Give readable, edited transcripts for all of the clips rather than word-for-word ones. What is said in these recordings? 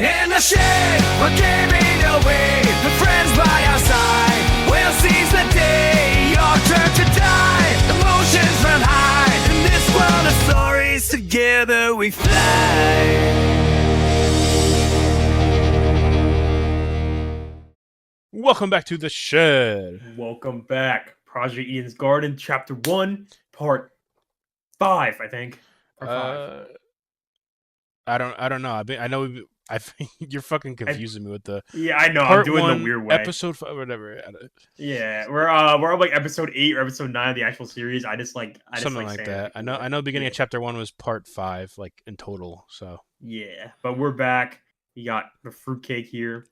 In the shade, we're giving away the friends by our side. We'll seize the day, your turn to die. Emotions run high in this world of stories. Together we fly. Welcome back to the shed. Welcome back. Project Eden's Garden, Chapter 1, Part 5, I think. Part 5. I don't know. I think you're fucking confusing me with the Yeah, I know. Part I'm doing 1, the weird way. Episode 5, whatever. Yeah, we're on like episode 8 or episode 9 of the actual series. Something like that. I know. The beginning of Chapter 1 was Part 5, like in total. So yeah, but we're back. You got the fruitcake here.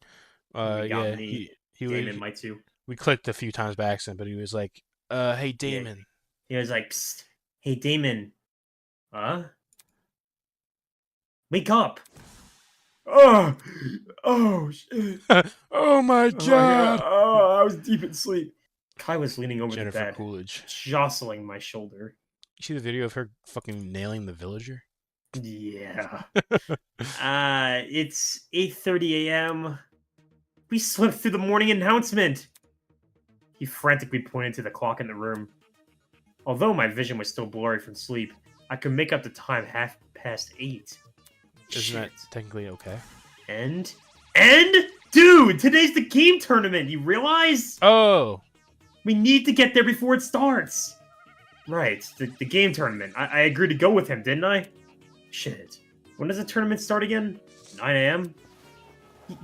yeah, me. he Damon was. might too. We clicked a few times by accident, but he was like, "Hey, Damon." He was like, Psst, "Hey, Damon, wake up!" Oh shit! Oh my god! Oh, I was deep in sleep. Kai was leaning over Jennifer the bed, Coolidge. jostling my shoulder. You see the video of her fucking nailing the villager? Yeah. It's 8:30 a.m. We slept through the morning announcement. He frantically pointed to the clock in the room. Although my vision was still blurry from sleep, I could make up the time 8:30. Isn't that technically okay? And dude, today's the game tournament. You realize? Oh, We need to get there before it starts. Right, the game tournament. I agreed to go with him, didn't I? Shit. When does the tournament start again? 9 a.m.?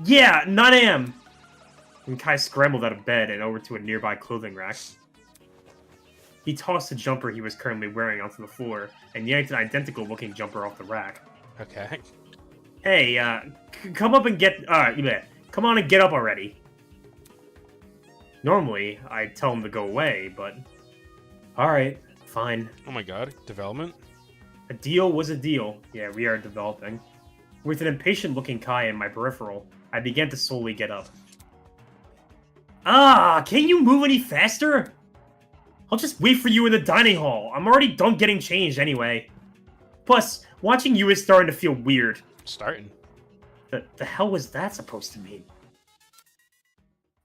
Yeah, 9 a.m. And Kai scrambled out of bed and over to a nearby clothing rack. He tossed the jumper he was currently wearing onto the floor and yanked an identical-looking jumper off the rack. okay. Hey, come up and get... come on and get up already. Normally, I'd tell him to go away, but... Alright, fine. Oh my god, development? A deal was a deal. Yeah, we are developing. With an impatient-looking Kai in my peripheral, I began to slowly get up. Can't you move any faster? I'll just wait for you in the dining hall. I'm already done getting changed anyway. Plus, watching you is starting to feel weird. Starting. The hell was that supposed to mean?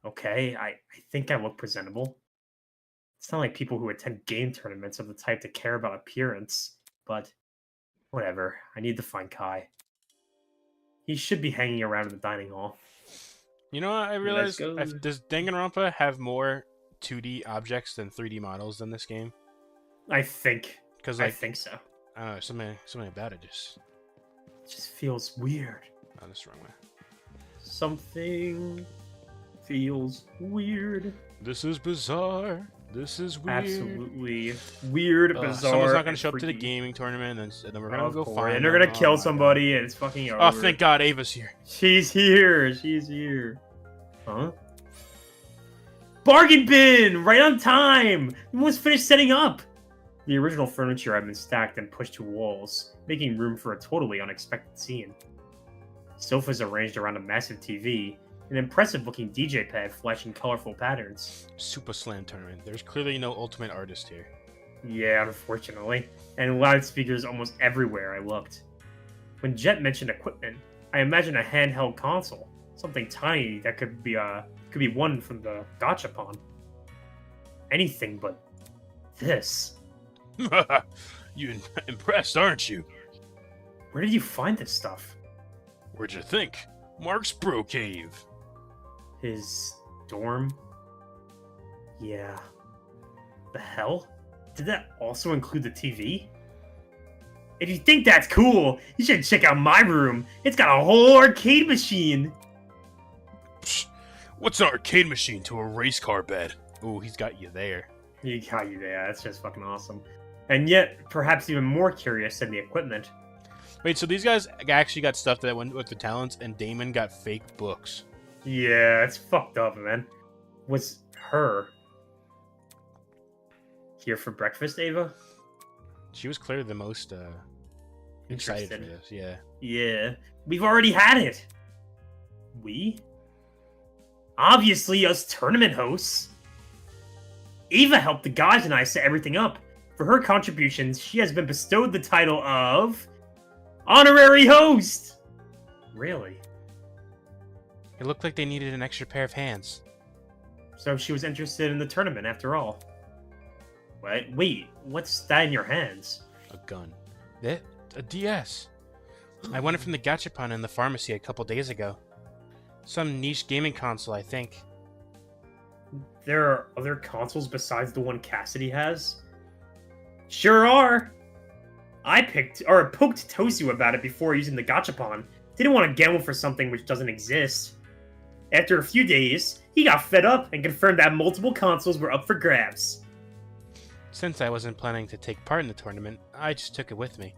Okay, I think I look presentable. It's not like people who attend game tournaments are the type to care about appearance, but whatever. I need to find Kai. He should be hanging around in the dining hall. You know what? I realized, go. does Danganronpa have more 2D objects than 3D models in this game? I think. Because I think so. I don't know, something about it just... It just feels weird. Oh, that's the wrong way. Something feels weird. This is bizarre. This is weird. Absolutely weird, bizarre. Someone's not going to show up to the freaky. gaming tournament, and then we're going to go find And they're them. going to kill Oh my somebody, and it's fucking over. God. Oh, thank God Ava's here. She's here. She's here. Huh? Bargain bin! Right on time! We almost finished setting up! The original furniture had been stacked and pushed to walls, making room for a totally unexpected scene. Sofas arranged around a massive TV, an impressive-looking DJ pad flashing colorful patterns. Super Slam Tournament. There's clearly no ultimate artist here. Yeah, unfortunately. And loudspeakers almost everywhere I looked. When Jet mentioned equipment, I imagined a handheld console. Something tiny that could be won from the gachapon. Anything but this. You impressed, aren't you? Where did you find this stuff? Where'd you think? Mark's Bro Cave. His dorm? Yeah. The hell? Did that also include the TV? If you think that's cool, you should check out my room. It's got a whole arcade machine. Psh, what's an arcade machine to a race car bed? Ooh, he's got you there. He got you there. That's just fucking awesome. And yet, perhaps even more curious than the equipment. Wait, so these guys actually got stuff that went with the talents, and Damon got fake books. Yeah, it's fucked up, man. Was her here for breakfast, Ava? She was clearly the most excited for Interested. this, yeah. Yeah, we've already had it. We? Obviously, us tournament hosts. Ava helped the guys and I set everything up. For her contributions, she has been bestowed the title of Honorary Host. Really? It looked like they needed an extra pair of hands. So she was interested in the tournament after all. What? Wait, what's that in your hands? A gun. That? A DS. I won it from the gachapon in the pharmacy a couple days ago. Some niche gaming console, I think. There are other consoles besides the one Cassidy has? Sure are! I poked Tozu about it before using the gachapon. Didn't want to gamble for something which doesn't exist. After a few days, he got fed up and confirmed that multiple consoles were up for grabs. Since I wasn't planning to take part in the tournament, I just took it with me.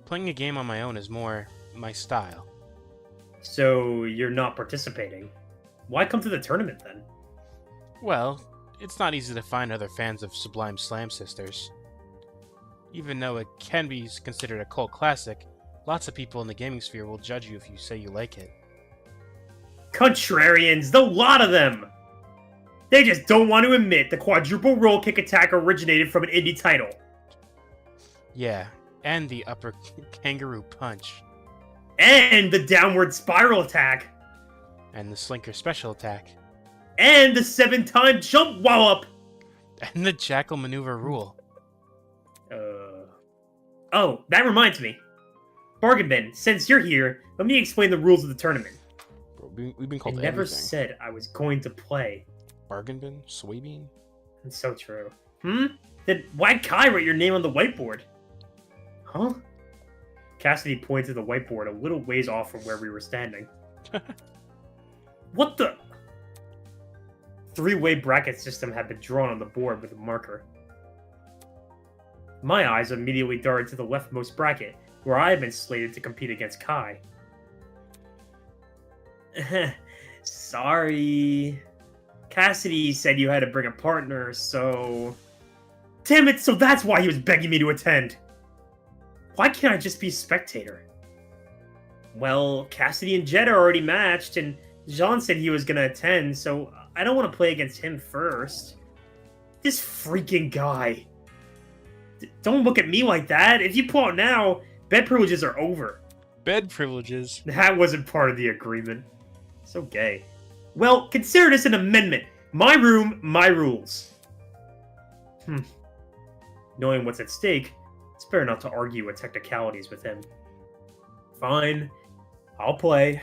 Playing a game on my own is more my style. So you're not participating. Why come to the tournament then? Well, it's not easy to find other fans of Sublime Slam Sisters. Even though it can be considered a cult classic, lots of people in the gaming sphere will judge you if you say you like it. Contrarians, the lot of them! They just don't want to admit the quadruple roll kick attack originated from an indie title. Yeah, and the upper kangaroo punch. And the downward spiral attack. And the slinker special attack. And the 7-time jump wallop. And the jackal maneuver rule. Oh, that reminds me. Bargain Bin, since you're here, let me explain the rules of the tournament. Bro, we've been I called never everything. said I was going to play. Bargain bin? Soybean? It's so true. Then why'd Kai write your name on the whiteboard? Huh? Cassidy pointed to the whiteboard a little ways off from where we were standing. What the? Three-way bracket system had been drawn on the board with a marker. My eyes immediately darted to the leftmost bracket, where I had been slated to compete against Kai. Sorry. Cassidy said you had to bring a partner, so... Damn it, so that's why he was begging me to attend! Why can't I just be a spectator? Well, Cassidy and Jet are already matched, and Jean said he was gonna attend, so I don't want to play against him first. This freaking guy. Don't look at me like that. If you pull out now, bed privileges are over. Bed privileges. That wasn't part of the agreement. So gay. Well, consider this an amendment. My room, my rules. Knowing what's at stake, it's better not to argue with technicalities with him. Fine. I'll play.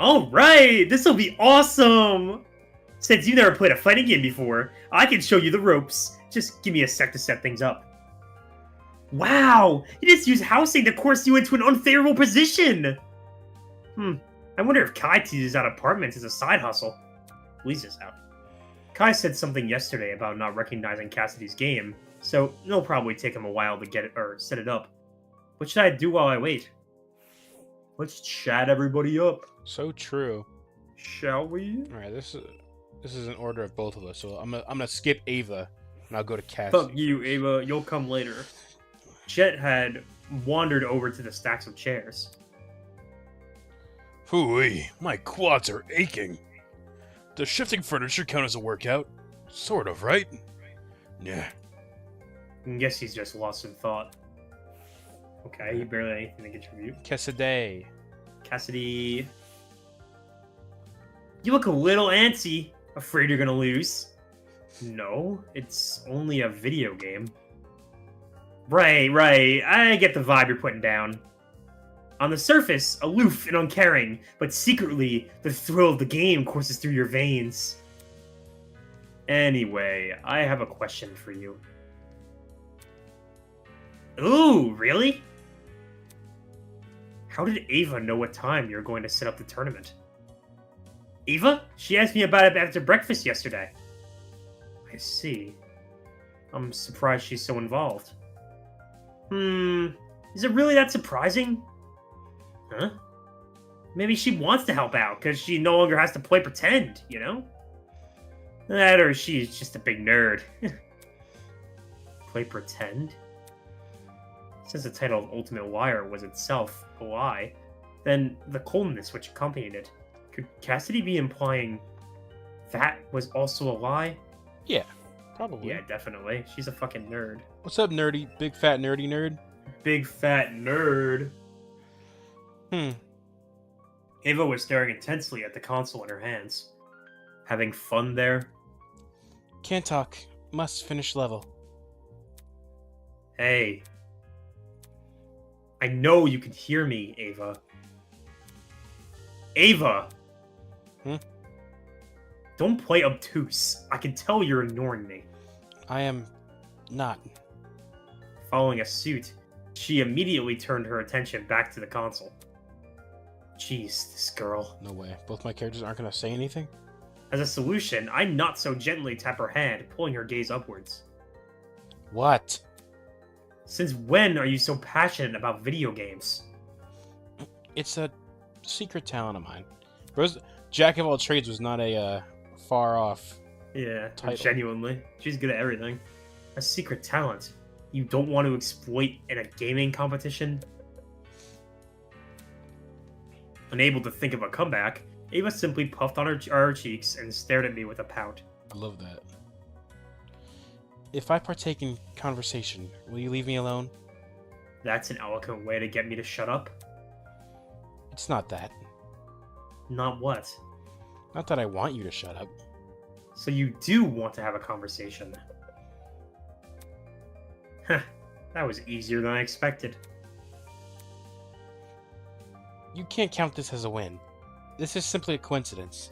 Alright! This'll be awesome! Since you've never played a fighting game before, I can show you the ropes. Just give me a sec to set things up. Wow! You just use housing to coerce you into an unfavorable position! I wonder if Kai teases out apartments as a side hustle. Leases this out. Kai said something yesterday about not recognizing Cassidy's game, so it'll probably take him a while to get it or set it up. What should I do while I wait? Let's chat everybody up. So true. Shall we? All right, this is an order of both of us. So I'm gonna skip Ava, and I'll go to Cass. Fuck you, Ava. You'll come later. Jet had wandered over to the stacks of chairs. Hooey, my quads are aching. Does shifting furniture count as a workout? Sort of, right? Yeah. I guess he's just lost in thought. Okay, he barely had anything to contribute. Cassidy. Cassidy. You look a little antsy. Afraid you're gonna lose. No, it's only a video game. Right. I get the vibe you're putting down. On the surface, aloof and uncaring, but secretly, the thrill of the game courses through your veins. Anyway, I have a question for you. Ooh, really? How did Ava know what time you're going to set up the tournament? Ava? She asked me about it after breakfast yesterday. I see. I'm surprised she's so involved. Is it really that surprising? Huh? Maybe she wants to help out, because she no longer has to play pretend, you know? That or she's just a big nerd. Play pretend? Since the title of Ultimate Wire was itself a lie, then the coldness which accompanied it, could Cassidy be implying that was also a lie? Yeah, probably. Yeah, definitely. She's a fucking nerd. What's up, nerdy? Big fat nerdy nerd? Big fat nerd. In Ava was staring intensely at the console in her hands. Having fun there? Can't talk. Must finish level. Hey. I know you can hear me, Ava. Ava! Hmm? Don't play obtuse. I can tell you're ignoring me. I am not. Following a suit, she immediately turned her attention back to the console. Jeez, this girl. No way. Both my characters aren't gonna say anything? As a solution, I not so gently tap her hand, pulling her gaze upwards. What? Since when are you so passionate about video games? It's a secret talent of mine. Jack of all trades was not a far off. Yeah, Title. genuinely. She's good at everything. A secret talent you don't want to exploit in a gaming competition? Unable to think of a comeback, Ava simply puffed on her cheeks and stared at me with a pout. I love that. If I partake in conversation, will you leave me alone? That's an eloquent way to get me to shut up. It's not that. Not what? Not that I want you to shut up. So you do want to have a conversation. Heh, that was easier than I expected. You can't count this as a win. This is simply a coincidence.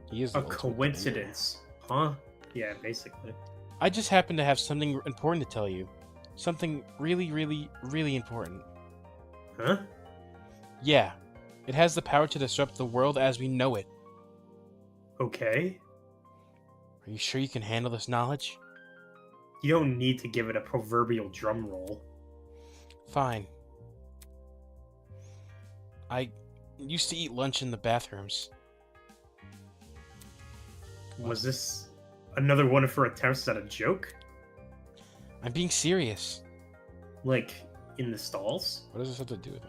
He is the A ultimate coincidence, huh? Yeah, basically. I just happen to have something important to tell you. Something really, really, really important. Huh? Yeah. It has the power to disrupt the world as we know it. Okay. Are you sure you can handle this knowledge? You don't need to give it a proverbial drum roll. Fine. I used to eat lunch in the bathrooms. Was this another one of her attempts at a joke? I'm being serious. Like, in the stalls? What does this have to do with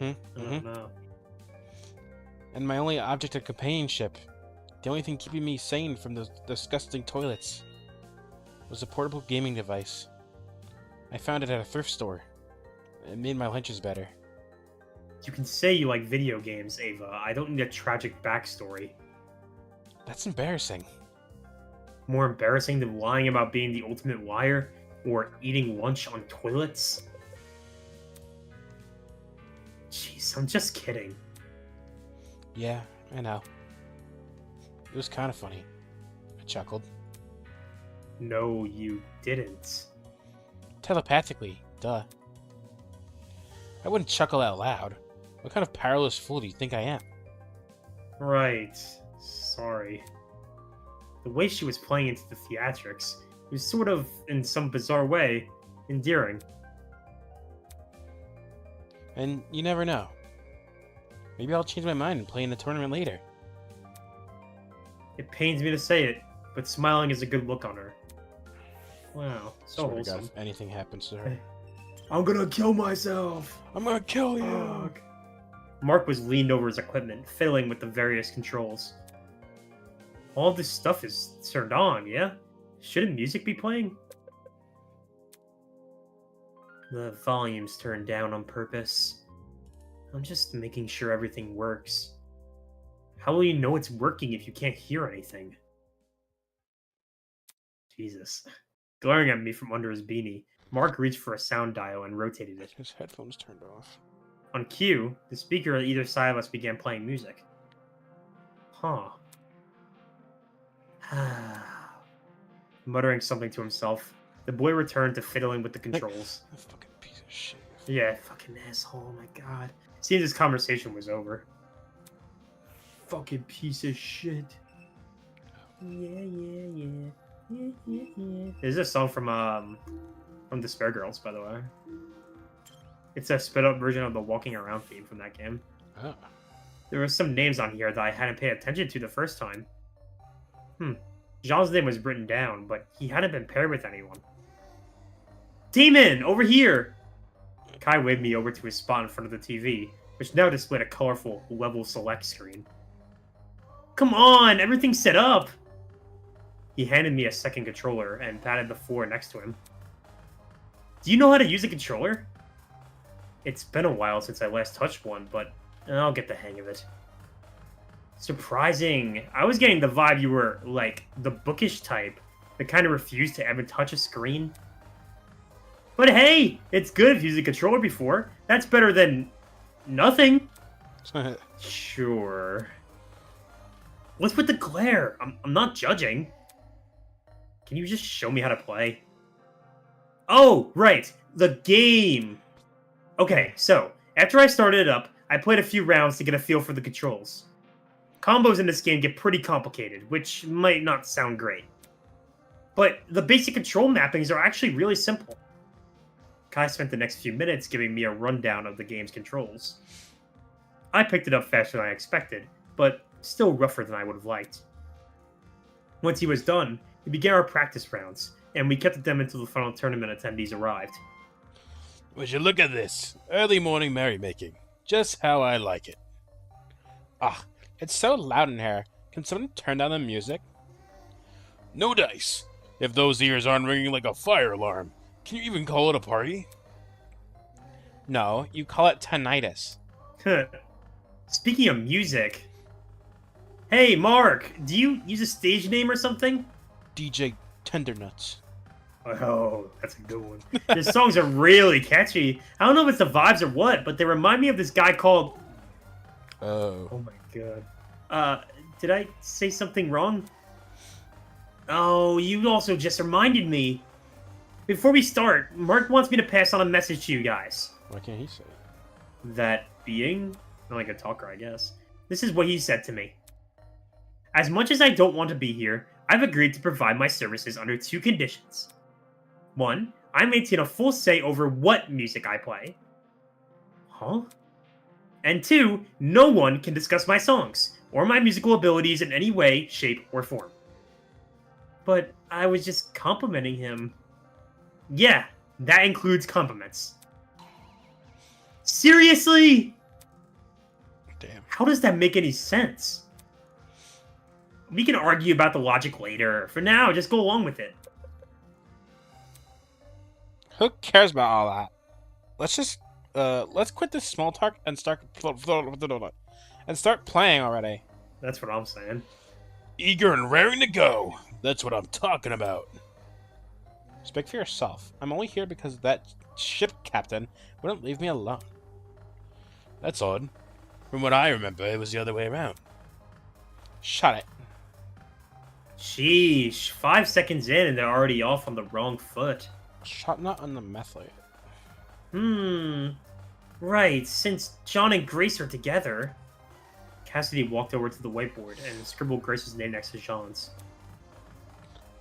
anything? I don't know. And my only object of companionship, the only thing keeping me sane from those disgusting toilets, was a portable gaming device. I found it at a thrift store. It made my lunches better. You can say you like video games, Ava. I don't need a tragic backstory. That's embarrassing. More embarrassing than lying about being the ultimate liar or eating lunch on toilets? Jeez, I'm just kidding. Yeah, I know. It was kind of funny. I chuckled. No, you didn't. Telepathically, duh. I wouldn't chuckle out loud. What kind of powerless fool do you think I am? Right. Sorry. The way she was playing into the theatrics was sort of, in some bizarre way, endearing. And you never know. Maybe I'll change my mind and play in the tournament later. It pains me to say it, but smiling is a good look on her. Wow, so Swear to God, wholesome. if anything happens to her. I'm gonna kill myself! I'm gonna kill you! Ugh. Mark was leaned over his equipment, fiddling with the various controls. All this stuff is turned on, yeah? Shouldn't music be playing? The volume's turned down on purpose. I'm just making sure everything works. How will you know it's working if you can't hear anything? Jesus. Glaring at me from under his beanie, Mark reached for a sound dial and rotated it. His headphones turned off. On cue, the speaker on either side of us began playing music. Huh. Muttering something to himself, the boy returned to fiddling with the controls. That fucking piece of shit. Yeah, fucking asshole, oh my god. Seems this conversation was over. Fucking piece of shit. Yeah. This is a song from the Spare Girls, by the way. It's a sped up version of the Walking Around theme from that game. Oh. There were some names on here that I hadn't paid attention to the first time. Jean's name was written down, but he hadn't been paired with anyone. Demon! Over here! Kai waved me over to his spot in front of the TV, which now displayed a colorful level select screen. Come on! Everything's set up! He handed me a second controller and patted the floor next to him. Do you know how to use a controller? It's been a while since I last touched one, but I'll get the hang of it. Surprising. I was getting the vibe you were, like, the bookish type that kind of refused to ever touch a screen. But hey, it's good if you used a controller before. That's better than nothing. Sure. What's with the glare? I'm not judging. Can you just show me how to play? Oh, right. The game. Okay, so, after I started it up, I played a few rounds to get a feel for the controls. Combos in this game get pretty complicated, which might not sound great. But the basic control mappings are actually really simple. Kai spent the next few minutes giving me a rundown of the game's controls. I picked it up faster than I expected, but still rougher than I would have liked. Once he was done, we began our practice rounds, and we kept them until the final tournament attendees arrived. Would you look at this? Early morning merrymaking. Just how I like it. Ah, it's so loud in here. Can someone turn down the music? No dice. If those ears aren't ringing like a fire alarm, can you even call it a party? No, you call it tinnitus. Speaking of music... Hey, Mark, do you use a stage name or something? DJ Tendernuts. Oh, that's a good one. The songs are really catchy. I don't know if it's the vibes or what, but they remind me of this guy called... Oh. Oh my god. Did I say something wrong? Oh, you also just reminded me. Before we start, Mark wants me to pass on a message to you guys. Why can't he say it? That being... Not like a talker, I guess. This is what he said to me. As much as I don't want to be here, I've agreed to provide my services under 2 conditions. 1, I maintain a full say over what music I play. Huh? And 2, no one can discuss my songs, or my musical abilities in any way, shape, or form. But I was just complimenting him. Yeah, that includes compliments. Seriously? Damn. How does that make any sense? We can argue about the logic later. For now, just go along with it. Who cares about all that? Let's just let's quit this small talk and start playing already. That's what I'm saying. Eager and raring to go. That's what I'm talking about. Speak for yourself. I'm only here because that ship captain wouldn't leave me alone. That's odd. From what I remember, it was the other way around. Shut it. Sheesh, 5 seconds in and they're already off on the wrong foot. Shot not on the method. Right, since John and Grace are together. Cassidy walked over to the whiteboard and scribbled Grace's name next to Jean's.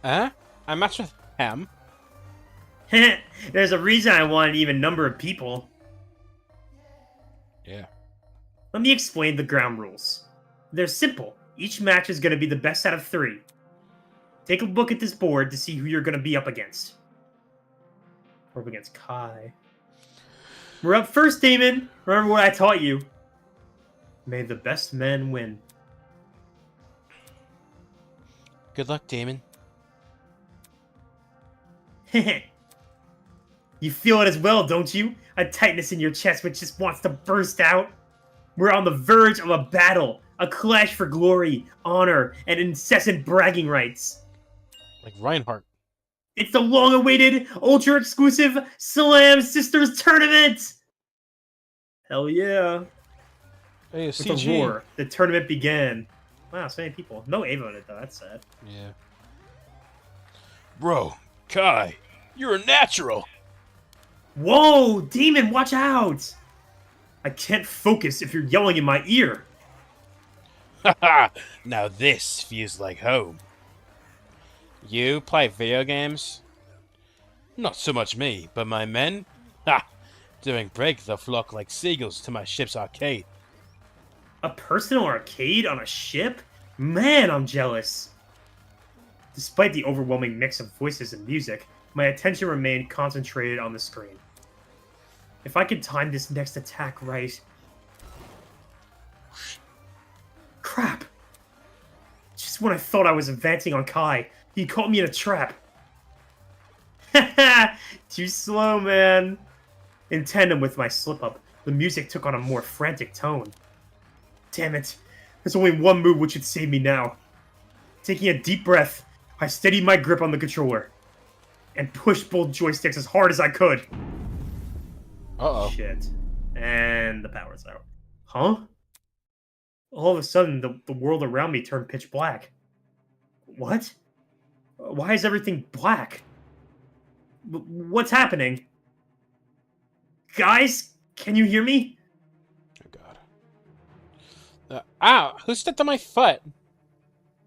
I matched with him. There's a reason I want an even number of people. Yeah. Let me explain the ground rules. They're simple. Each match is going to be the best out of 3. Take a look at this board to see who you're going to be up against. We're up against Kai. We're up first, Damon. Remember what I taught you. May the best men win. Good luck, Damon. You feel it as well, don't you? A tightness in your chest which just wants to burst out. We're on the verge of a battle. A clash for glory, honor, and incessant bragging rights. Like Reinhardt. It's the long-awaited, ultra-exclusive Slam Sisters Tournament! Hell yeah. Hey, With CG. a roar, the tournament began. Wow, so many people. No Ava in it, though. That's sad. Yeah. Bro, Kai, you're a natural. Whoa! Demon, watch out! I can't focus if you're yelling in my ear. Haha, now this feels like home. You play video games? Not so much me, but my men? Ha! During break, they'll flock like seagulls to my ship's arcade. A personal arcade on a ship? Man, I'm jealous. Despite the overwhelming mix of voices and music, my attention remained concentrated on the screen. If I could time this next attack right... Crap! Just when I thought I was advancing on Kai, he caught me in a trap. Haha! Too slow, man. In tandem with my slip-up, the music took on a more frantic tone. Damn it. There's only one move which should save me now. Taking a deep breath, I steadied my grip on the controller and pushed both joysticks as hard as I could. Uh-oh. Shit. And the power's out. Huh? All of a sudden, the world around me turned pitch black. What? Why is everything black? What's happening? Guys, can you hear me? Oh, God. Ow! Who stepped on my foot?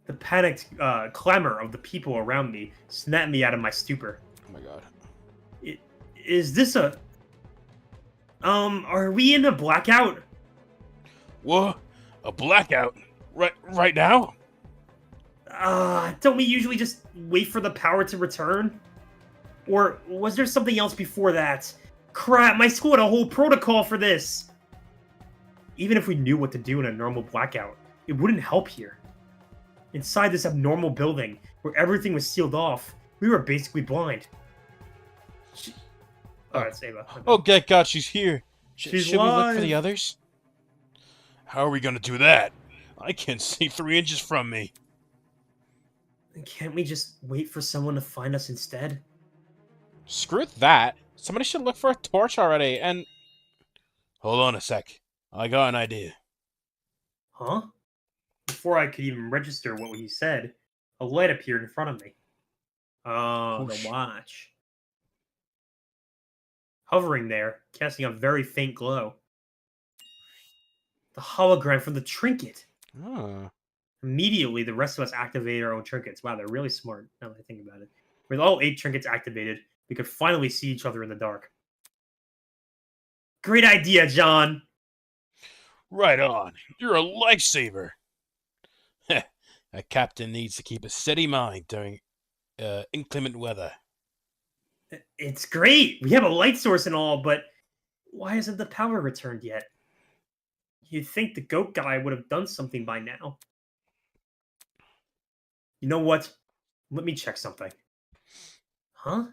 The panicked clamor of the people around me snapped me out of my stupor. Oh, my God. Is this a... are we in a blackout? What? A blackout? Right now? Don't we usually just wait for the power to return? Or was there something else before that? Crap, my school had a whole protocol for this! Even if we knew what to do in a normal blackout, it wouldn't help here. Inside this abnormal building, where everything was sealed off, we were basically blind. Alright, Ava. Oh, good God, she's here. She's Should we look for live. the others? How are we gonna do that? I can't see 3 inches from me. Can't we just wait for someone to find us instead? Screw that. Somebody should look for a torch already, and... Hold on a sec. I got an idea. Huh? Before I could even register what he said, a light appeared in front of me. Oh, Whoosh. the watch. Hovering there, casting a very faint glow. The hologram from the trinket. Oh. Immediately, the rest of us activated our own trinkets. Wow, they're really smart, now that I think about it. With all 8 trinkets activated, we could finally see each other in the dark. Great idea, John! Right on. You're a lifesaver. A captain needs to keep a steady mind during inclement weather. It's great! We have a light source and all, but why hasn't the power returned yet? You'd think the goat guy would have done something by now. You know what? Let me check something. Huh?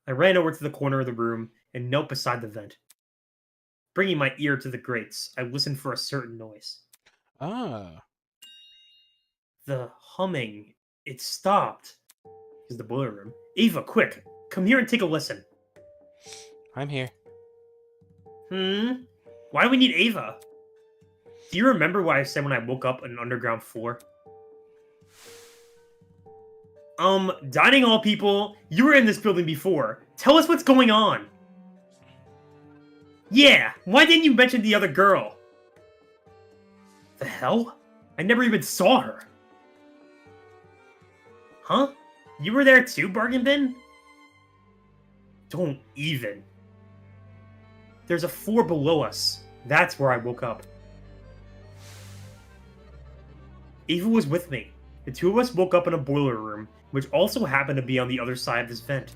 I ran over to the corner of the room and knelt beside the vent. Bringing my ear to the grates, I listened for a certain noise. Ah. The humming. It stopped. Is the boiler room. Ava, quick! Come here and take a listen. I'm here. Why do we need Ava? Do you remember what I said when I woke up on an underground floor? Dining hall people, you were in this building before. Tell us what's going on. Yeah, why didn't you mention the other girl? The hell? I never even saw her. Huh? You were there too, Bargain Bin? Don't even. There's a floor below us. That's where I woke up. Ava was with me. The two of us woke up in a boiler room, which also happened to be on the other side of this vent.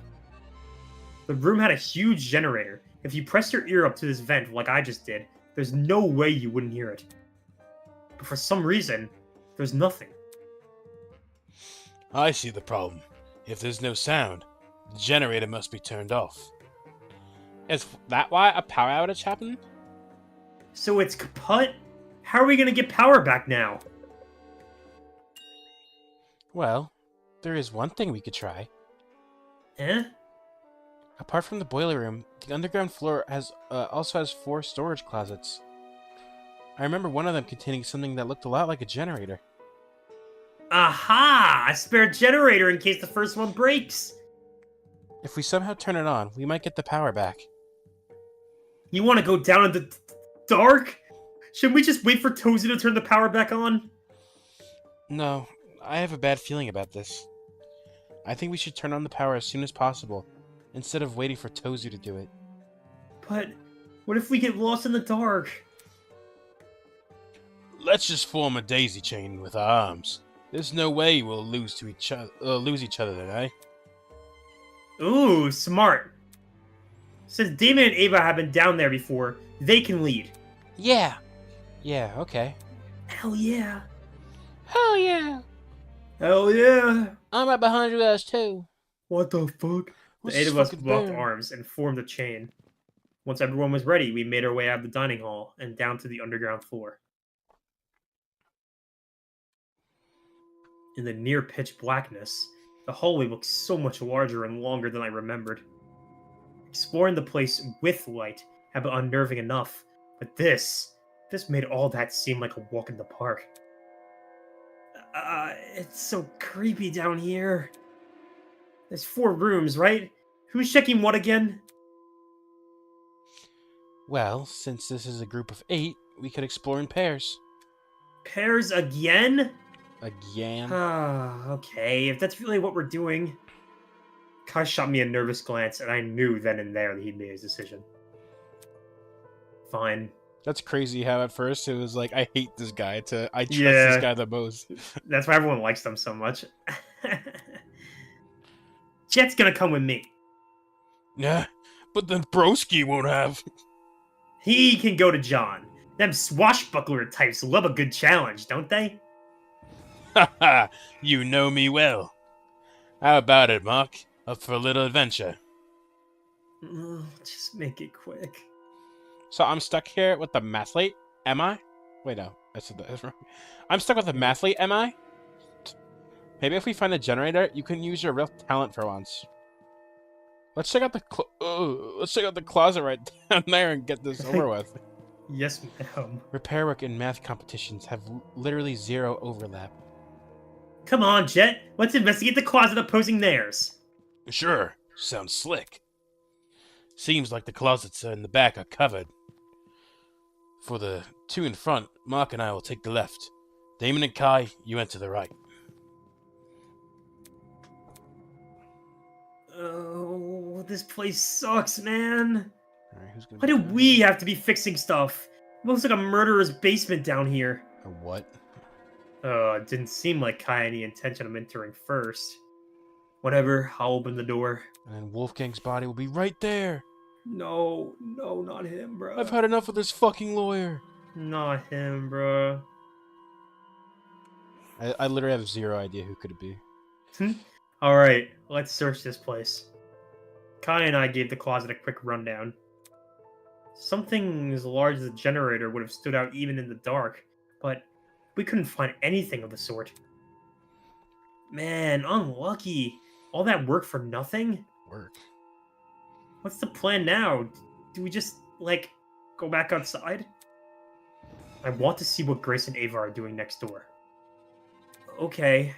The room had a huge generator. If you pressed your ear up to this vent like I just did, there's no way you wouldn't hear it. But for some reason, there's nothing. I see the problem. If there's no sound, the generator must be turned off. Is that why a power outage happened? So it's kaput? How are we gonna get power back now? Well, there is one thing we could try. Eh? Apart from the boiler room, the underground floor also has 4 storage closets. I remember one of them containing something that looked a lot like a generator. Aha! A spare generator in case the first one breaks! If we somehow turn it on, we might get the power back. You want to go down in the dark? Should we just wait for Tozy to turn the power back on? No, I have a bad feeling about this. I think we should turn on the power as soon as possible, instead of waiting for Tozu to do it. But what if we get lost in the dark? Let's just form a daisy chain with our arms. There's no way we'll lose each other then, eh? Ooh, smart. Since Damon and Ava have been down there before, they can lead. Yeah. Yeah, okay. Hell yeah. Hell yeah! Hell yeah. I'm right behind you guys too. What the fuck? What's The 8 this of us fucking locked burn? arms and formed a chain. Once everyone was ready, we made our way out of the dining hall and down to the underground floor. In the near pitch blackness, the hallway looked so much larger and longer than I remembered. Exploring the place with light had been unnerving enough, but this made all that seem like a walk in the park. It's so creepy down here. There's 4 rooms, right? Who's checking what again? Well, since this is a group of 8, we could explore in pairs. Pairs again? Again? Okay, if that's really what we're doing. Kai shot me a nervous glance, and I knew then and there that he'd made his decision. Fine. That's crazy how at first it was like, I hate this guy, to I trust Yeah. this guy the most. That's why everyone likes them so much. Jet's gonna come with me. Yeah, but then Broski won't have. He can go to John. Them swashbuckler types love a good challenge, don't they? Haha, you know me well. How about it, Mark? Up for a little adventure. Just make it quick. So I'm stuck here with the mathlete, am I? Wait, no, I said that wrong. I'm stuck with the mathlete, am I? Maybe if we find a generator, you can use your real talent for once. Let's check out the closet right down there and get this over with. Yes, ma'am. Repair work and math competitions have literally 0 overlap. Come on, Jet. Let's investigate the closet opposing theirs. Sure, sounds slick. Seems like the closets in the back are covered. For the 2 in front, Mark and I will take the left. Damon and Kai, you enter the right. Oh, this place sucks, man. Alright, who's gonna Why be do down we here? have to be fixing stuff? It looks like a murderer's basement down here. A what? It didn't seem like Kai had any intention of entering first. Whatever, I'll open the door. And then Wolfgang's body will be right there. No, not him, bro. I've had enough of this fucking lawyer. Not him, bro. I literally have 0 idea who could it be. Alright, let's search this place. Kai and I gave the closet a quick rundown. Something as large as a generator would have stood out even in the dark, but we couldn't find anything of the sort. Man, unlucky. All that work for nothing? Work. What's the plan now? Do we just, go back outside? I want to see what Grace and Ava are doing next door. Okay.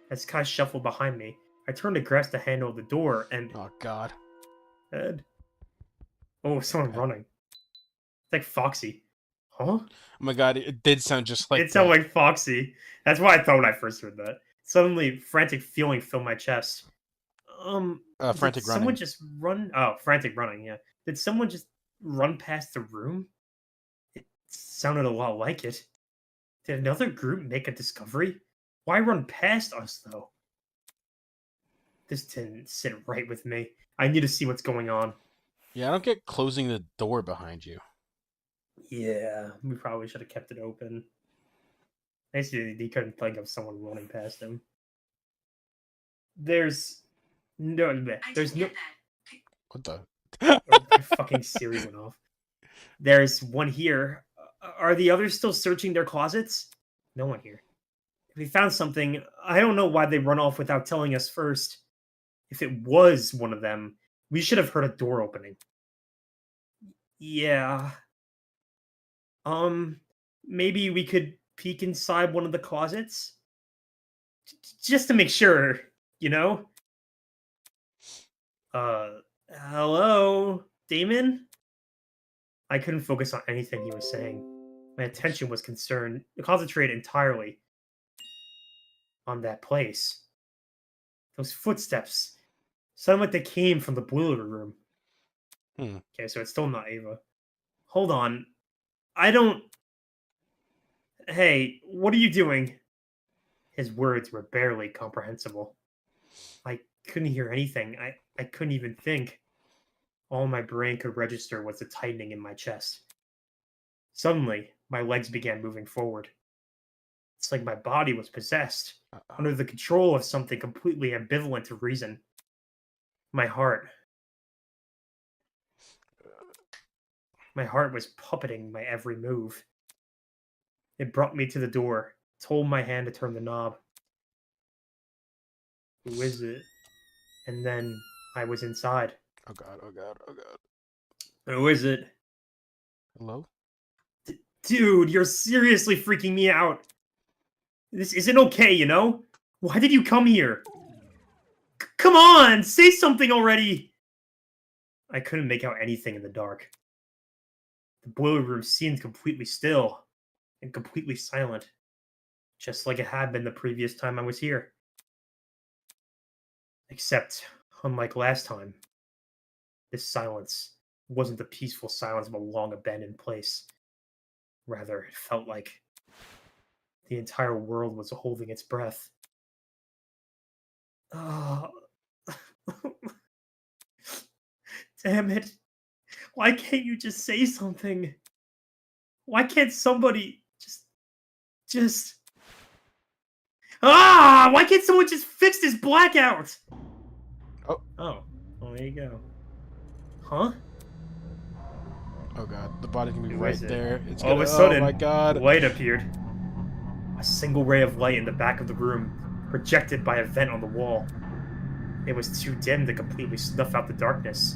As Kai shuffled behind me, I turned to grasp the handle of the door and... Oh god. Ed? Oh, someone running. It's like Foxy. Huh? Oh my god, it did sound just like It sounded like Foxy. That's what I thought when I first heard that. Suddenly, frantic feeling filled my chest. frantic did running. someone just run? Oh, frantic running, yeah. Did someone just run past the room? It sounded a lot like it. Did another group make a discovery? Why run past us, though? This didn't sit right with me. I need to see what's going on. Yeah, I don't get closing the door behind you. Yeah, we probably should have kept it open. Basically, he couldn't think of someone running past him. There's no. What the? My fucking Siri went off. There's one here. Are the others still searching their closets? No one here. If we found something, I don't know why they run off without telling us first. If it was one of them, we should have heard a door opening. Yeah. Maybe we could peek inside one of the closets? Just to make sure, you know? Hello? Damon? I couldn't focus on anything he was saying. My attention was concentrated entirely on that place. Those footsteps sounded like they came from the boiler room. Okay, so it's still not Ava. Hold on. I don't... Hey, what are you doing? His words were barely comprehensible. I couldn't hear anything. I couldn't even think. All my brain could register was the tightening in my chest. Suddenly, my legs began moving forward. It's like my body was possessed, under the control of something completely ambivalent to reason. My heart was puppeting my every move. It brought me to the door, told my hand to turn the knob. Who is it? And then I was inside. Oh god, oh god, oh god. Who is it? Hello? Dude, you're seriously freaking me out. This isn't okay, you know? Why did you come here? Come on, say something already! I couldn't make out anything in the dark. The boiler room seemed completely still and completely silent, just like it had been the previous time I was here. Except, unlike last time, this silence wasn't the peaceful silence of a long abandoned place. Rather, it felt like the entire world was holding its breath. Oh. Damn it. Why can't you just say something? Why can't somebody just... Ah! Why can't someone just fix this blackout? Oh. Oh. Well, there you go. Huh? Oh god, the body can be Who right is it? there. It's All of gonna, a sudden, oh my god. light appeared. A single ray of light in the back of the room, projected by a vent on the wall. It was too dim to completely snuff out the darkness,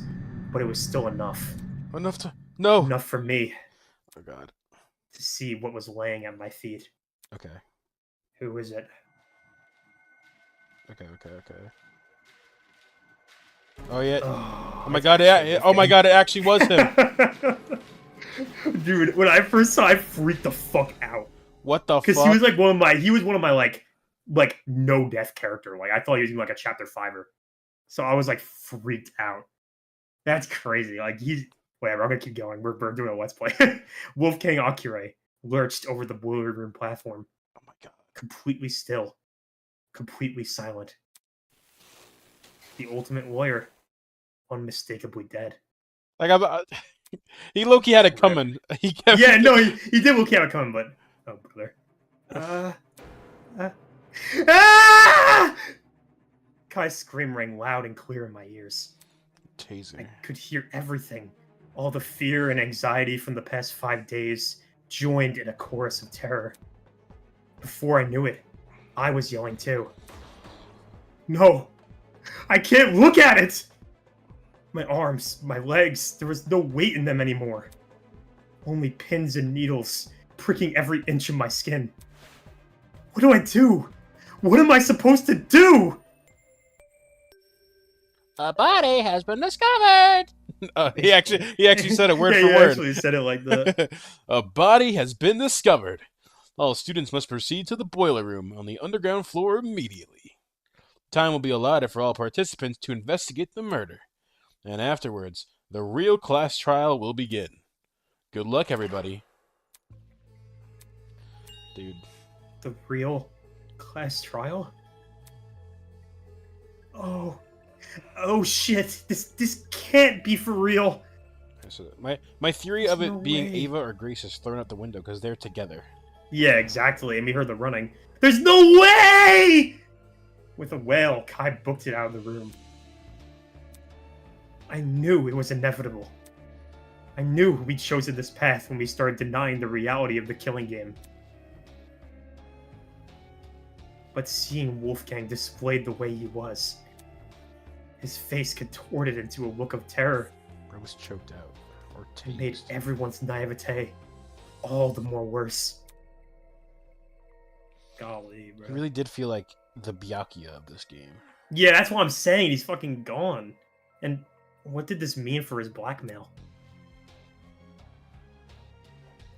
but it was still enough. Enough to... No! Enough for me Oh god. to see what was laying at my feet. Okay. Who is it? Okay, okay, okay. Oh yeah. Oh, Oh my it's god, actually yeah, oh my Wolfgang. god, it actually was him. Dude, when I first saw it, I freaked the fuck out. What the fuck? Because he was like one of my like no death character. Like I thought he was like a chapter 5er. So I was like freaked out. That's crazy. Like he's whatever, I'm gonna keep going. We're doing a let's play. Wolfgang Akure lurched over the boiler room platform. Oh my god. Completely still. Completely silent. The ultimate warrior. Unmistakably dead. Like he low-key had it coming. He kept Yeah, no, he did look at it coming, but oh brother. Ah! Kai's scream rang loud and clear in my ears. I taser. could hear everything. All the fear and anxiety from the past 5 days joined in a chorus of terror. Before I knew it, I was yelling too. No! I can't look at it! My arms, my legs, there was no weight in them anymore. Only pins and needles pricking every inch of my skin. What do I do? What am I supposed to do? A body has been discovered. He actually said it word Yeah, for he word. actually said it like that. A body has been discovered. All students must proceed to the boiler room on the underground floor immediately. Time will be allotted for all participants to investigate the murder. And afterwards, the real class trial will begin. Good luck, everybody. Dude. The real class trial? Oh shit! This can't be for real. So my theory There's of it no being way. Ava or Grace is thrown out the window because they're together. Yeah, exactly. And we heard the running. There's no way! With a wail, Kai booked it out of the room. I knew it was inevitable. I knew we'd chosen this path when we started denying the reality of the killing game. But seeing Wolfgang displayed the way he was, his face contorted into a look of terror, I was choked out or made tased. everyone's naivete all the more worse. Golly, bro. He really did feel like the Byakuya of this game. Yeah, that's what I'm saying. He's fucking gone. And what did this mean for his blackmail?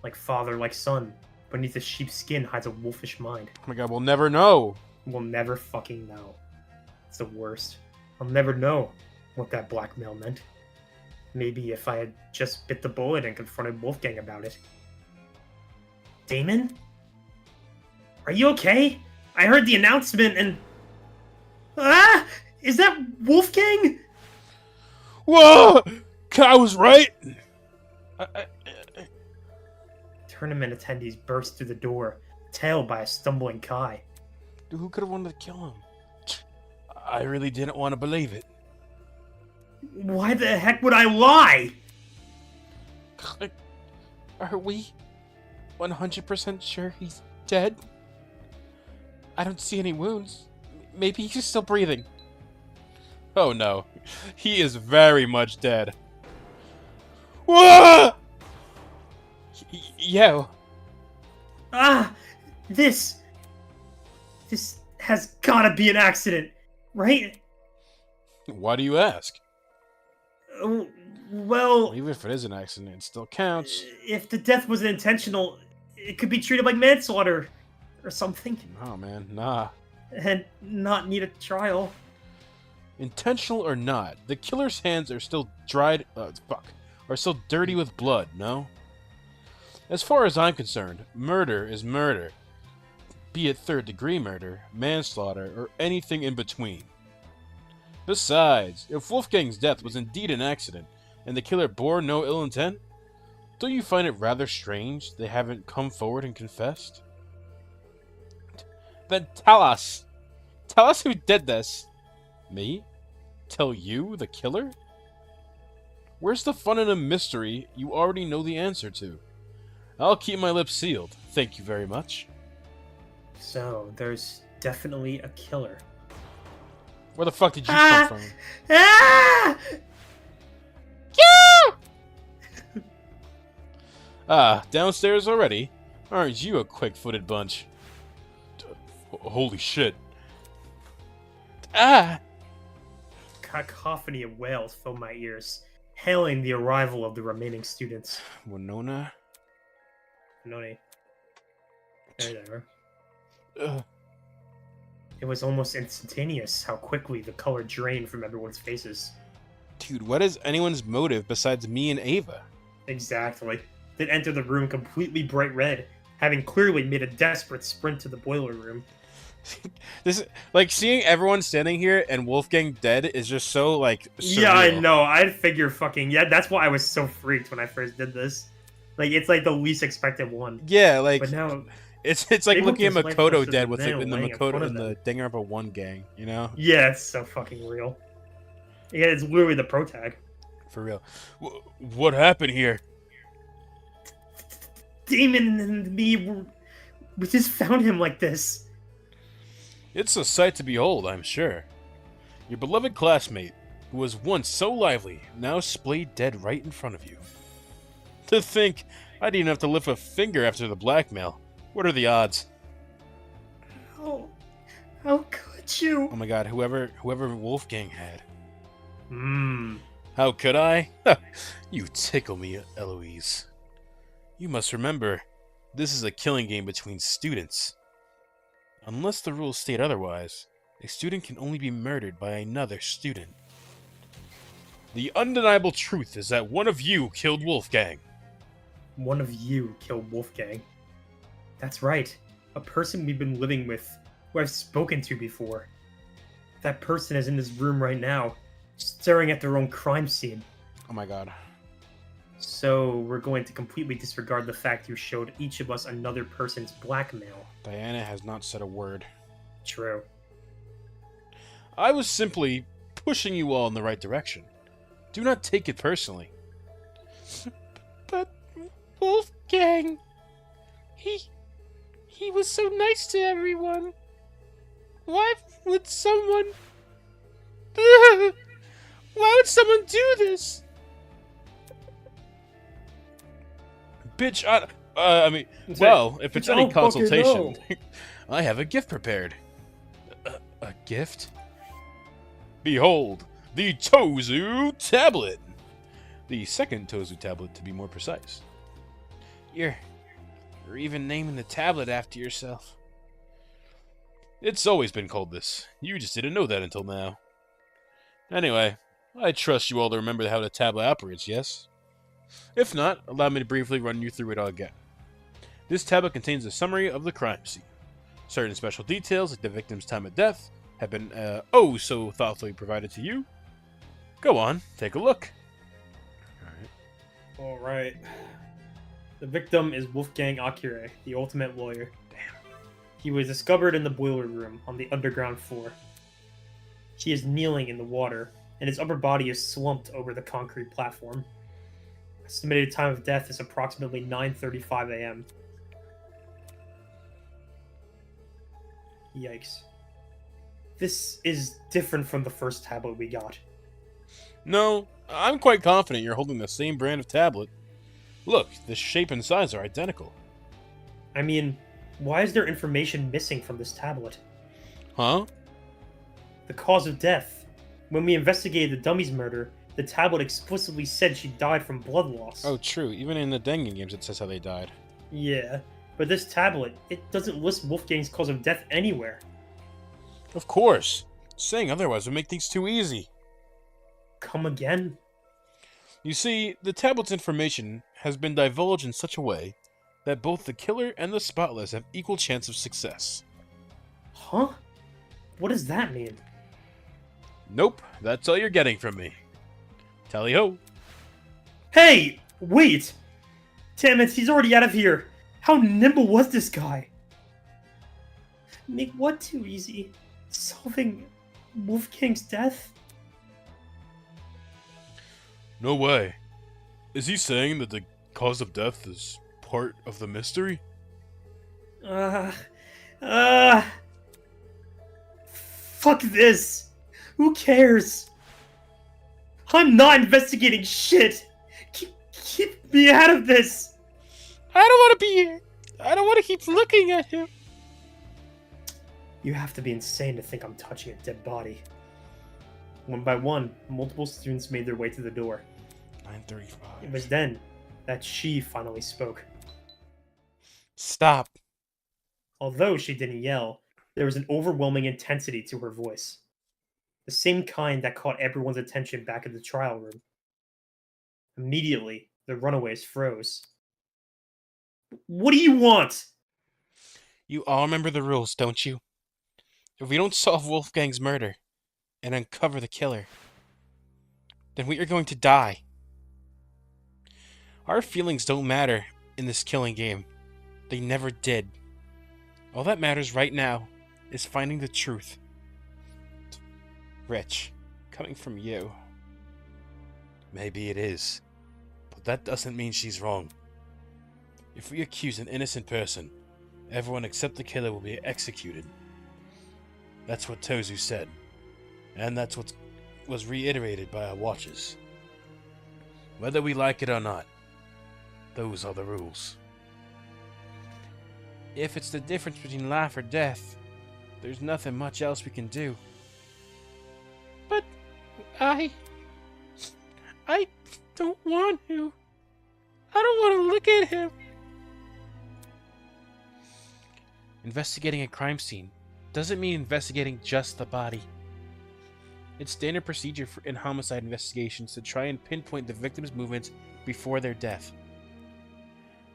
Like father, like son. Beneath a sheep's skin hides a wolfish mind. Oh my god, we'll never know. We'll never fucking know. It's the worst. I'll never know what that blackmail meant. Maybe if I had just bit the bullet and confronted Wolfgang about it. Damon? Are you okay? I heard the announcement and... Ah! Is that Wolfgang? Whoa! I was right! Tournament attendees burst through the door, tailed by a stumbling Kai. Dude, who could have wanted to kill him? I really didn't want to believe it. Why the heck would I lie? Are we 100% sure he's dead? I don't see any wounds. Maybe he's still breathing. Oh no, he is very much dead. Whoa! Yo. Ah! This has gotta be an accident, right? Why do you ask? Well, Well, even if it is an accident, it still counts. if the death was intentional, it could be treated like manslaughter or something, Oh man, nah. and not need a trial. Intentional or not, the killer's hands are still dried. Are still dirty with blood. No. As far as I'm concerned, murder is murder. Be it third-degree murder, manslaughter, or anything in between. Besides, if Wolfgang's death was indeed an accident, and the killer bore no ill intent, don't you find it rather strange they haven't come forward and confessed? Then tell us! Tell us who did this! Me? Tell you, the killer? Where's the fun in a mystery you already know the answer to? I'll keep my lips sealed, thank you very much. So, there's definitely a killer. Where the fuck did you come from? Ah! Ah, downstairs already? Aren't you a quick-footed bunch? Holy shit. Ah! Cacophony of wails filled my ears, hailing the arrival of the remaining students. Winona? Noni. There they were. Ugh. It was almost instantaneous how quickly the color drained from everyone's faces. Dude, what is anyone's motive besides me and Ava? Exactly. Then enter the room completely bright red, having clearly made a desperate sprint to the boiler room. This, like, seeing everyone standing here and Wolfgang dead is just so, like, surreal. Yeah, I know. I'd figure fucking... Yeah, that's why I was so freaked when I first did this. Like, it's like the least expected one. Yeah, like, But now... it's like They looking at looked as Makoto lifeless dead as with a nail in the laying in front Makoto of in the them. Danganronpa 1 gang, you know? Yeah, it's so fucking real. Yeah, it's literally the pro tag. For real. What happened here? Damon and me, we just found him like this. It's a sight to behold, I'm sure. Your beloved classmate, who was once so lively, now splayed dead right in front of you. To think, I didn't have to lift a finger after the blackmail. What are the odds? How could you? Oh my god, whoever Wolfgang had. Mmm. How could I? You tickle me, Eloise. You must remember, this is a killing game between students. Unless the rules state otherwise, a student can only be murdered by another student. The undeniable truth is that one of you killed Wolfgang. One of you killed Wolfgang. That's right. A person we've been living with, who I've spoken to before. That person is in this room right now, staring at their own crime scene. Oh my god. So we're going to completely disregard the fact you showed each of us another person's blackmail. Diana has not said a word. True. I was simply pushing you all in the right direction. Do not take it personally. But Wolfgang, he was so nice to everyone. Why would someone... Why would someone do this? Bitch, I mean, well, if it's any consultation, I have a gift prepared. A gift? Behold, the Tozu tablet. The second Tozu tablet, to be more precise. You're even naming the tablet after yourself. It's always been called this. You just didn't know that until now. Anyway, I trust you all to remember how the tablet operates, yes? If not, allow me to briefly run you through it all again. This tablet contains a summary of the crime scene. Certain special details, like the victim's time of death, have been oh so thoughtfully provided to you. Go on, take a look. Alright. The victim is Wolfgang Akire, the ultimate lawyer. Damn. He was discovered in the boiler room on the underground floor. He is kneeling in the water, and his upper body is slumped over the concrete platform. Estimated time of death is approximately 9:35 a.m. Yikes. This is different from the first tablet we got. No, I'm quite confident you're holding the same brand of tablet. Look, the shape and size are identical. I mean, why is there information missing from this tablet? Huh? The cause of death. When we investigated the dummy's murder, the tablet explicitly said she died from blood loss. Oh, true. Even in the Dengen games, it says how they died. Yeah, but this tablet, it doesn't list Wolfgang's cause of death anywhere. Of course. Saying otherwise would make things too easy. Come again? You see, the tablet's information has been divulged in such a way that both the killer and the spotless have equal chance of success. Huh? What does that mean? Nope, that's all you're getting from me. Tally ho. Hey! Wait! Damn it, he's already out of here! How nimble was this guy? Make what too easy? Solving Wolfgang's death? No way. Is he saying that the cause of death is part of the mystery? Fuck this! Who cares? I'm not investigating shit! Keep me out of this! I don't want to be here. I don't want to keep looking at him. You have to be insane to think I'm touching a dead body. One by one, multiple students made their way to the door. 9:35. It was then that she finally spoke. Stop. Although she didn't yell, there was an overwhelming intensity to her voice. The same kind that caught everyone's attention back in the trial room. Immediately, the runaways froze. What do you want? You all remember the rules, don't you? If we don't solve Wolfgang's murder and uncover the killer, then we are going to die. Our feelings don't matter in this killing game. They never did. All that matters right now is finding the truth. Rich, coming from you. Maybe it is, but that doesn't mean she's wrong. If we accuse an innocent person, everyone except the killer will be executed. That's what Tozu said, and that's what was reiterated by our watchers. Whether we like it or not, those are the rules. If it's the difference between life or death, there's nothing much else we can do. But I don't want to. I don't want to look at him. Investigating a crime scene doesn't mean investigating just the body. It's standard procedure in homicide investigations to try and pinpoint the victim's movements before their death.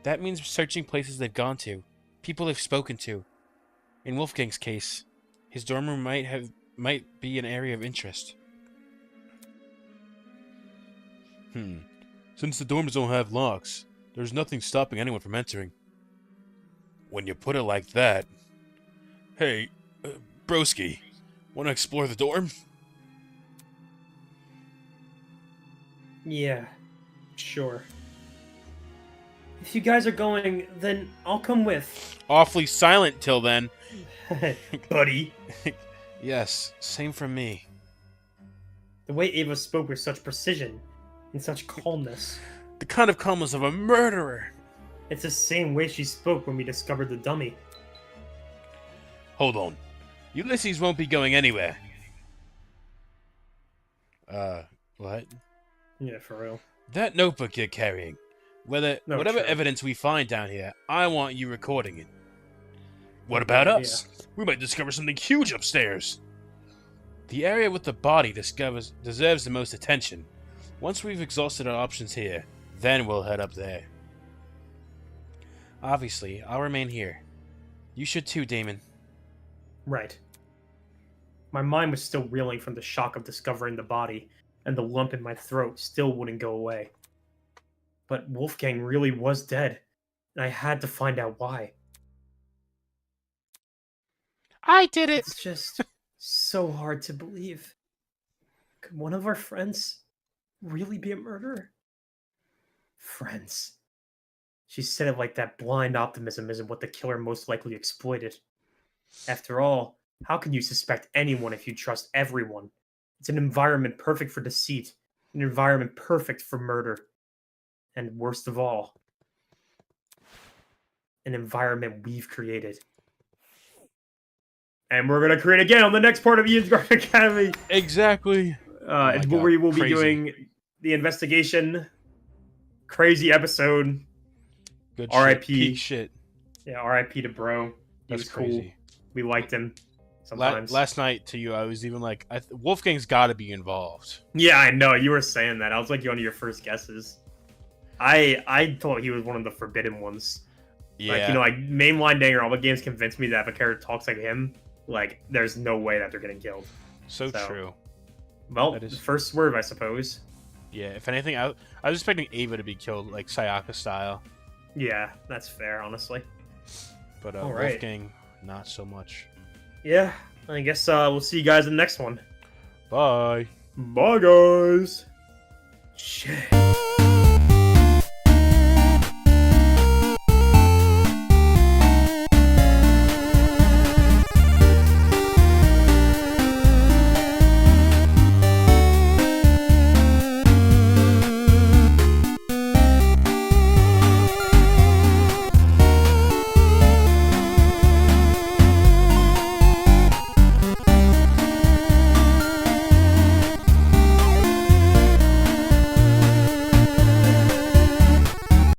That means searching places they've gone to, people they've spoken to. In Wolfgang's case, his dorm room might be an area of interest. Since the dorms don't have locks, there's nothing stopping anyone from entering. When you put it like that... Hey, broski, wanna explore the dorm? Yeah, sure. If you guys are going, then I'll come with. Awfully silent till then. Buddy. Yes, same for me. The way Ava spoke with such precision and such calmness. The kind of calmness of a murderer. It's the same way she spoke when we discovered the dummy. Hold on. Ulysses won't be going anywhere. What? Yeah, for real. That notebook you're carrying. Whatever true. evidence we find down here, I want you recording it. What about idea. us? We might discover something huge upstairs. The area with the body deserves the most attention. Once we've exhausted our options here, then we'll head up there. Obviously, I'll remain here. You should too, Damon. Right. My mind was still reeling from the shock of discovering the body, and the lump in my throat still wouldn't go away. But Wolfgang really was dead, and I had to find out why. I did it! It's just so hard to believe. Could one of our friends really be a murderer? Friends. She said it like that blind optimism isn't what the killer most likely exploited. After all, How can you suspect anyone if you trust everyone? It's an environment perfect for deceit, an environment perfect for murder. And worst of all, an environment we've created. And we're going to create again on the next part of Ian's Garden Academy. Exactly. my Where God, we will be crazy. doing the investigation. Crazy episode. Good R.I.P. shit. Peak shit. Yeah, R.I.P. to Bro. He That's was cool. crazy. We liked him sometimes. Last night to you, I was even like, Wolfgang's got to be involved. Yeah, I know. You were saying that. I was like one of your first guesses. I thought he was one of the forbidden ones. Yeah. Like, you know, like mainline Danger, all the games convinced me that if a character talks like him, like, there's no way that they're getting killed. so so- true. Well, That is- first swerve, I suppose. Yeah, if anything, I was expecting Ava to be killed, like Sayaka style. Yeah, that's fair, honestly. But All right. Wolfgang, not so much. Yeah, I guess we'll see you guys in the next one. Bye. Bye, guys. Shit.